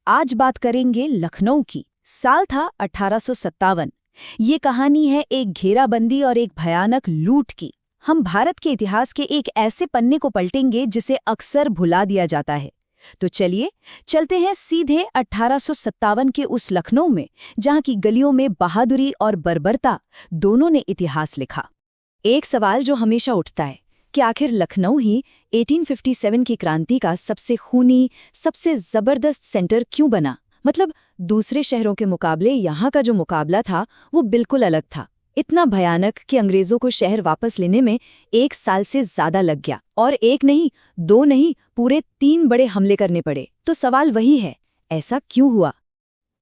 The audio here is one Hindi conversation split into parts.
आज बात करेंगे लखनऊ की। साल था 1857। ये कहानी है एक घेराबंदी और एक भयानक लूट की। हम भारत के इतिहास के एक ऐसे पन्ने को पलटेंगे जिसे अक्सर भुला दिया जाता है। तो चलिए चलते हैं सीधे 1857 के उस लखनऊ में, जहां की गलियों में बहादुरी और बर्बरता दोनों ने इतिहास लिखा। एक सवाल जो हमेशा उठता है कि आखिर लखनऊ ही 1857 की क्रांति का सबसे खूनी, सबसे जबरदस्त सेंटर क्यों बना? मतलब दूसरे शहरों के मुकाबले यहाँ का जो मुकाबला था वो बिल्कुल अलग था। इतना भयानक कि अंग्रेजों को शहर वापस लेने में 1 साल से ज्यादा लग गया, और एक नहीं, 2 नहीं, पूरे 3 बड़े हमले करने पड़े। तो सवाल वही है, ऐसा क्यों हुआ?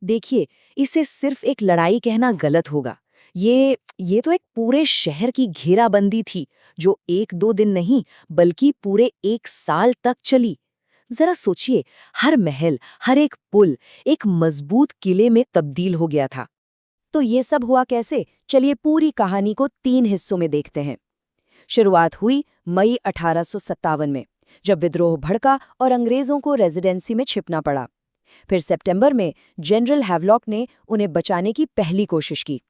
देखिए, इसे सिर्फ एक लड़ाई कहना गलत होगा। ये तो एक पूरे शहर की घेराबंदी थी, जो 1-2 दिन नहीं बल्कि पूरे 1 साल तक चली। जरा सोचिए, हर महल, हर एक पुल एक मजबूत किले में तब्दील हो गया था। तो ये सब हुआ कैसे? चलिए पूरी कहानी को 3 हिस्सों में देखते हैं। शुरुआत हुई मई 1857 में, जब विद्रोह भड़का और अंग्रेजों को रेजिडेंसी में छिपना पड़ा। फिर सितंबर में जनरल हैवलॉक ने उन्हें बचाने की पहली कोशिश की।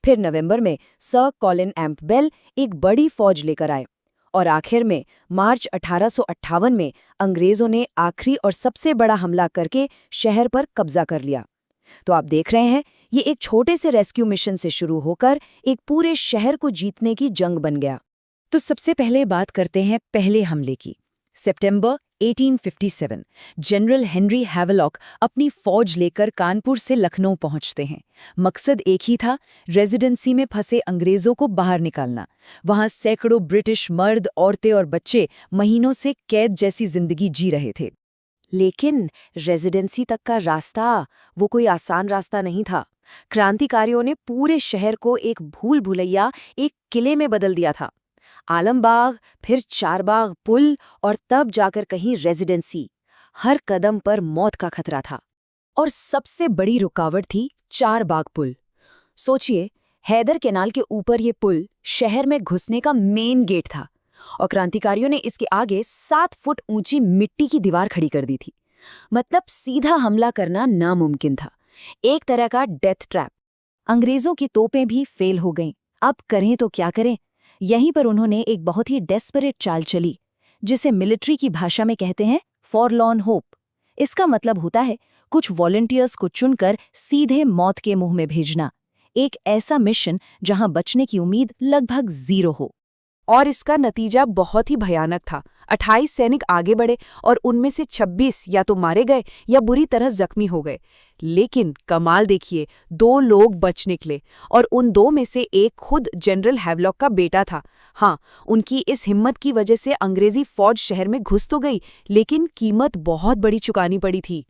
फिर नवंबर में सर कॉलिन कैंपबेल एक बड़ी फौज लेकर आए, और आखिर में मार्च 1858 में अंग्रेजों ने आखिरी और सबसे बड़ा हमला करके शहर पर कब्जा कर लिया। तो आप देख रहे हैं, ये एक छोटे से रेस्क्यू मिशन से शुरू होकर एक पूरे शहर को जीतने की जंग बन गया। तो सबसे पहले बात करते हैं पहले हमले की। सितंबर 1857, जनरल हेनरी हैवलॉक अपनी फौज लेकर कानपुर से लखनऊ पहुंचते हैं। मकसद एक ही था, रेजिडेंसी में फंसे अंग्रेजों को बाहर निकालना। वहां सैकड़ों ब्रिटिश मर्द, औरतें और बच्चे महीनों से कैद जैसी जिंदगी जी रहे थे। लेकिन रेजिडेंसी तक का रास्ता, वो कोई आसान रास्ता नहीं था। क्रांतिकारियों ने पूरे शहर को एक भूल भुलैया, एक किले में बदल दिया था। आलमबाग, फिर चारबाग पुल, और तब जाकर कहीं रेजिडेंसी। हर कदम पर मौत का खतरा था। और सबसे बड़ी रुकावट थी चारबाग पुल। सोचिए, हैदर कैनाल के ऊपर ये पुल शहर में घुसने का मेन गेट था, और क्रांतिकारियों ने इसके आगे 7 फुट ऊंची मिट्टी की दीवार खड़ी कर दी थी। मतलब सीधा हमला करना नामुमकिन था, एक तरह का डेथ ट्रैप। अंग्रेजों की तोपें भी फेल हो गईं। अब करें तो क्या करें? यहीं पर उन्होंने एक बहुत ही डेस्परेट चाल चली, जिसे मिलिट्री की भाषा में कहते हैं फॉरलॉर्न होप। इसका मतलब होता है कुछ वॉलंटियर्स को चुनकर सीधे मौत के मुंह में भेजना। एक ऐसा मिशन जहां बचने की उम्मीद लगभग 0 हो। और इसका नतीजा बहुत ही भयानक था। 28 सैनिक आगे बढ़े और उनमें से 26 या तो मारे गए या बुरी तरह जख्मी हो गए। लेकिन कमाल देखिए, 2 लोग बच निकले, और उन 2 में से एक खुद जनरल हैवलॉक का बेटा था। हाँ, उनकी इस हिम्मत की वजह से अंग्रेजी फौज शहर में घुस तो गई, लेकिन कीमत बहुत बड़ी चुकानी पड़ी थी।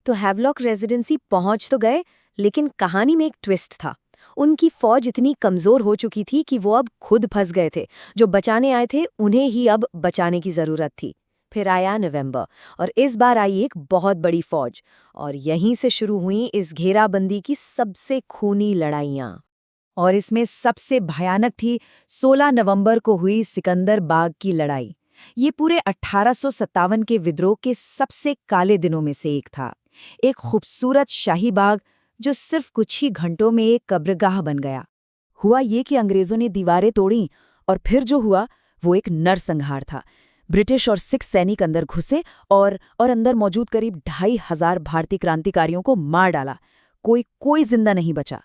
तो हैवलॉक रेजिडेंसी पहुंच तो गए, लेकिन कहानी में एक ट्विस्ट था। उनकी फौज इतनी कमजोर हो चुकी थी कि वो अब खुद फंस गए थे। जो बचाने आए थे उन्हें ही अब बचाने की जरूरत थी। फिर आया नवंबर, और इस बार आई एक बहुत बड़ी फौज, और यहीं से शुरू हुई इस घेराबंदी की सबसे खूनी लड़ाइयां। और इसमें सबसे भयानक थी 16 नवंबर को हुई सिकंदर बाग की लड़ाई। ये पूरे 1857 के विद्रोह के सबसे काले दिनों में से एक था। एक खूबसूरत शाही बाग जो सिर्फ कुछ ही घंटों में एक कब्रगाह बन गया। हुआ ये कि अंग्रेजों ने दीवारें तोड़ी, और फिर जो हुआ वो एक नरसंहार था। ब्रिटिश और सिख सैनिक अंदर घुसे और अंदर मौजूद करीब 2,500 भारतीय क्रांतिकारियों को मार डाला। कोई जिंदा नहीं बचा।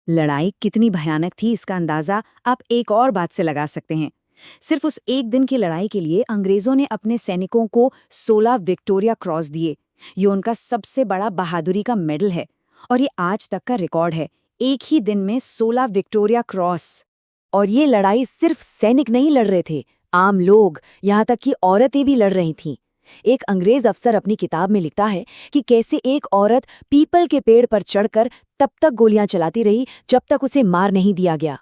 लड़ाई कितनी भयानक थी, इसका अंदाजा आप एक और बात से लगा सकते हैं। सिर्फ उस एक दिन की लड़ाई के लिए अंग्रेजों ने अपने सैनिकों को 16 विक्टोरिया क्रॉस दिए। ये उनका सबसे बड़ा बहादुरी का मेडल है, और ये आज तक का रिकॉर्ड है। एक ही दिन में 16 विक्टोरिया क्रॉस। और ये लड़ाई सिर्फ सैनिक नहीं लड़ रहे थे, आम लोग, यहाँ तक कि औरतें भी लड़ रही थीं। एक अंग्रेज अफसर अपनी किताब में लिखता है कि कैसे एक औरत पीपल के पेड़ पर चढ़कर तब तक गोलियां चलाती रही जब तक उसे मार नहीं दिया गया।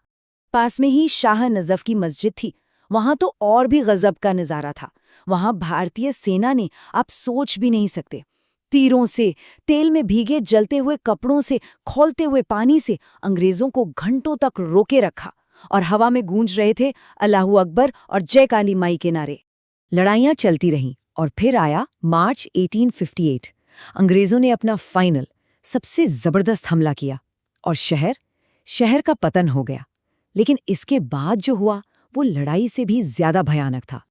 पास में ही शाह नजफ की मस्जिद थी। वहां तो और भी गजब का नजारा था। वहां भारतीय सेना ने, आप सोच भी नहीं सकते, तीरों से, तेल में भीगे जलते हुए कपड़ों से, खौलते हुए पानी से अंग्रेजों को घंटों तक रोके रखा, और हवा में गूंज रहे थे अल्लाहू अकबर और जय काली माई के नारे। लड़ाइयां चलती रहीं, और फिर आया मार्च 1858। अंग्रेजों ने अपना फाइनल, सबसे जबरदस्त हमला किया और शहर का पतन हो गया। लेकिन इसके बाद जो हुआ वो लड़ाई से भी ज्यादा भयानक था।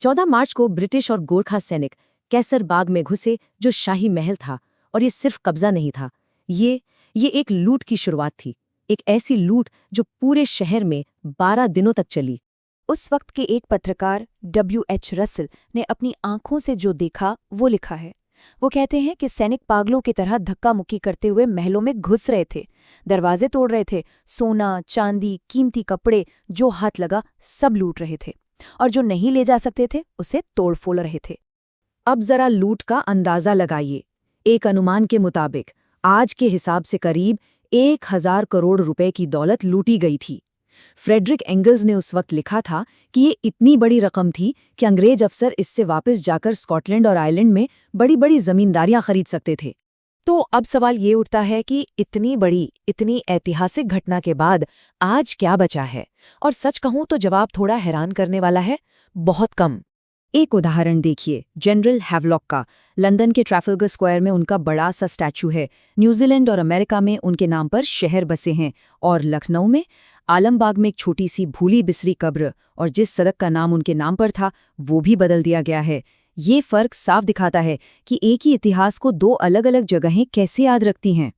14 मार्च को ब्रिटिश और गोरखा सैनिक कैसर बाग में घुसे, जो शाही महल था। और ये सिर्फ कब्जा नहीं था, ये एक लूट की शुरुआत थी। एक ऐसी लूट जो पूरे शहर में 12 दिनों तक चली। उस वक्त के एक पत्रकार W.H. रसेल ने अपनी आंखों से जो देखा वो लिखा है। वो कहते हैं कि सैनिक पागलों की तरह धक्का मुक्की करते हुए महलों में घुस रहे थे, दरवाजे तोड़ रहे थे, सोना, चांदी, कीमती कपड़े जो हाथ लगा सब लूट रहे थे, और जो नहीं ले जा सकते थे उसे तोड़-फोड़ रहे थे। अब जरा लूट का अंदाजा लगाइए। एक अनुमान के मुताबिक आज के हिसाब से करीब 1000 करोड़ रुपए की दौलत लूटी गई थी। फ्रेडरिक एंगल्स ने उस वक्त लिखा था कि ये इतनी बड़ी रकम थी कि अंग्रेज अफसर इससे वापस जाकर स्कॉटलैंड और आयरलैंड में बड़ी-बड़ी जमींदारियां खरीद सकते थे। तो अब सवाल ये उठता है कि इतनी बड़ी, इतनी ऐतिहासिक घटना के बाद आज क्या बचा है? और सच कहूं तो जवाब थोड़ा हैरान करने वाला है, बहुत कम। एक उदाहरण देखिए, जनरल हैवलॉक का। लंदन के ट्रैफल्गर स्क्वायर में उनका बड़ा सा स्टैचू है। न्यूजीलैंड और अमेरिका में उनके नाम पर शहर बसे हैं, और लखनऊ में आलमबाग में एक छोटी सी भूली बिसरी कब्र, और जिस सड़क का नाम उनके नाम पर था वो भी बदल दिया गया है। ये फर्क साफ दिखाता है कि एक ही इतिहास को दो अलग अलग जगहें कैसे याद रखती हैं।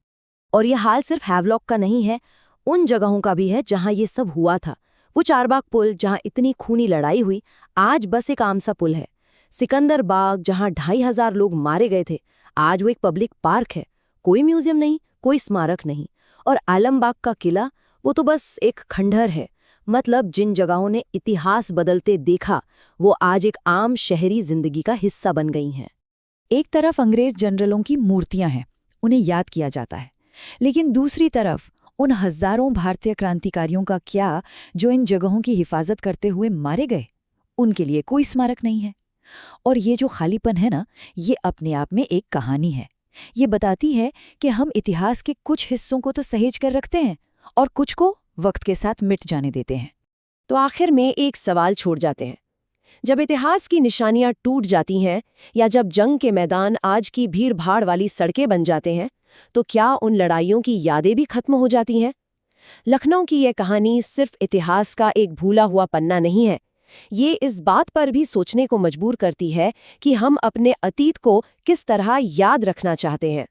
और ये हाल सिर्फ हैवलॉक का नहीं है, उन जगहों का भी है जहां ये सब हुआ था। वो चारबाग पुल जहां इतनी खूनी लड़ाई हुई, आज बस एक आम सा पुल है। सिकंदर बाग जहां 2500 लोग मारे गए थे, आज वो एक पब्लिक पार्क है। कोई म्यूजियम नहीं, कोई स्मारक नहीं। और आलमबाग का किला, वो तो बस एक खंडहर है। मतलब जिन जगहों ने इतिहास बदलते देखा, वो आज एक आम शहरी जिंदगी का हिस्सा बन गई हैं। एक तरफ अंग्रेज जनरलों की मूर्तियां हैं, उन्हें याद किया जाता है, लेकिन दूसरी तरफ उन हजारों भारतीय क्रांतिकारियों का क्या, जो इन जगहों की हिफाजत करते हुए मारे गए? उनके लिए कोई स्मारक नहीं है। और ये जो खालीपन है ना, ये अपने आप में एक कहानी है। ये बताती है कि हम इतिहास के कुछ हिस्सों को तो सहेज कर रखते हैं और कुछ को वक्त के साथ मिट जाने देते हैं। तो आखिर में एक सवाल छोड़ जाते हैं। जब इतिहास की निशानियां टूट जाती हैं, या जब जंग के मैदान आज की भीड़-भाड़ वाली सड़कें बन जाते हैं, तो क्या उन लड़ाइयों की यादें भी खत्म हो जाती हैं? लखनऊ की यह कहानी सिर्फ इतिहास का एक भूला हुआ पन्ना नहीं है। ये इस बात पर भी सोचने को मजबूर करती है कि हम अपने अतीत को किस तरह याद रखना चाहते हैं।